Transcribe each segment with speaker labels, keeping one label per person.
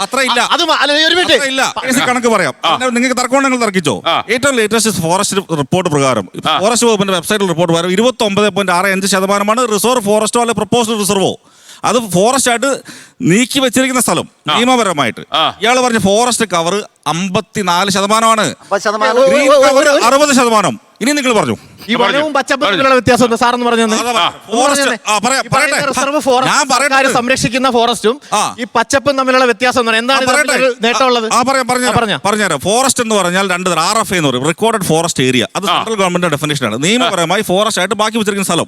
Speaker 1: അത്രയില്ല.
Speaker 2: അത് ഒരു മിനിറ്റ്
Speaker 1: ഇല്ല, കണക്ക് പറയാം. നിങ്ങൾക്ക് തർക്കമുണ്ടെങ്കിൽ തർക്കിച്ചോ. ഏറ്റവും ലേറ്റസ്റ്റ് ഫോറസ്റ്റ് റിപ്പോർട്ട് പ്രകാരം ഫോറസ്റ്റ് വകുപ്പിന്റെ വെബ്സൈറ്റിൽ റിപ്പോർട്ട് പ്രകാരം 29.65% റിസർവ് ഫോറസ്റ്റോ അല്ലെ പ്രപ്പോസ്ഡ് റിസർവോ അത് ഫോറസ്റ്റ് ആയിട്ട് നീക്കി വെച്ചിരിക്കുന്ന സ്ഥലം നിയമപരമായിട്ട്. ഇയാള് പറഞ്ഞ ഫോറസ്റ്റ് കവർ 54%. Green cover 60%. ഇനി നിങ്ങൾ പറഞ്ഞു
Speaker 2: ഈ വനവും പച്ചപ്പും വ്യത്യാസം സാറെന്ന് പറഞ്ഞത് റിസർവ് ഫോറസ്റ്റ് സംരക്ഷിക്കുന്ന ഫോറസ്റ്റും ഈ പച്ചപ്പും തമ്മിലുള്ള വ്യത്യാസം എന്താണ് നേട്ടമുള്ളത്?
Speaker 1: പറഞ്ഞുതരാം. ഫോറസ്റ്റ് എന്ന് പറഞ്ഞാൽ രണ്ട് RFA എന്ന് പറയും, റെക്കോർഡഡ് ഫോറസ്റ്റ് ഏരിയ. അത് സെൻട്രൽ ഗവൺമെന്റ് ഡെഫിനേഷനാണ്. നിയമപരമായി ഫോറസ്റ്റ് ആയിട്ട് ബാക്കി വെച്ചിരിക്കുന്ന സ്ഥലം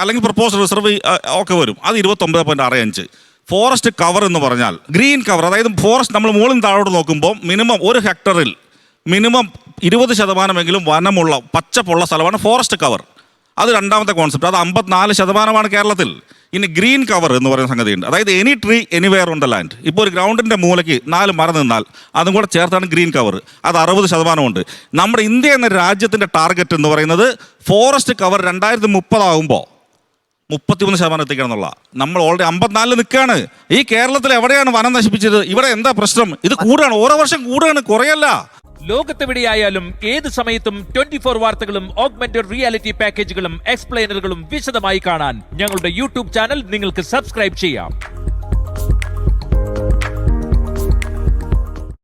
Speaker 1: അല്ലെങ്കിൽ പ്രപ്പോസ്ഡ് റിസർവ് ഒക്കെ വരും. അത് 29.65. ഫോറസ്റ്റ് കവർ എന്ന് പറഞ്ഞാൽ ഗ്രീൻ കവർ, അതായത് ഫോറസ്റ്റ് നമ്മൾ മുകളിൽ താഴോട്ട് നോക്കുമ്പോൾ മിനിമം 1 ഹെക്ടറിൽ മിനിമം 20% വനമുള്ള പച്ചപ്പുള്ള സ്ഥലമാണ് ഫോറസ്റ്റ് കവർ. അത് രണ്ടാമത്തെ കോൺസെപ്റ്റ്. അത് 54% കേരളത്തിൽ. ഇനി ഗ്രീൻ കവർ എന്ന് പറയുന്ന സംഗതിയുണ്ട്. അതായത് any tree anywhere on the land. ഇപ്പോൾ ഒരു ഗ്രൗണ്ടിൻ്റെ മൂലയ്ക്ക് 4 മരം നിന്നാൽ അതും കൂടെ ചേർത്താണ് ഗ്രീൻ കവർ. അത് 60% ഉണ്ട്. നമ്മുടെ ഇന്ത്യ എന്ന രാജ്യത്തിൻ്റെ ടാർഗറ്റ് എന്ന് പറയുന്നത് ഫോറസ്റ്റ് കവർ 2030 ആകുമ്പോൾ 33% എത്തിക്കണം എന്നുള്ള. നമ്മൾ ഓൾറെഡി 54 നിൽക്കുകയാണ്. ഈ കേരളത്തിൽ എവിടെയാണ് വനം നശിപ്പിച്ചത്? ഇവിടെ എന്താ പ്രശ്നം? ഇത് കൂടുകയാണ്, ഓരോ വർഷം കൂടുകയാണ്, കുറയല്ല.
Speaker 3: ലോകത്തെവിടെയായാലും ഏത് സമയത്തും 24 വാർത്തകളും ഓഗ്മെന്റഡ് റിയാലിറ്റി പാക്കേജുകളും എക്സ്പ്ലെയിനറുകളും വിശദമായി കാണാൻ ഞങ്ങളുടെ യൂട്യൂബ് ചാനൽ നിങ്ങൾക്ക് സബ്സ്ക്രൈബ് ചെയ്യാം.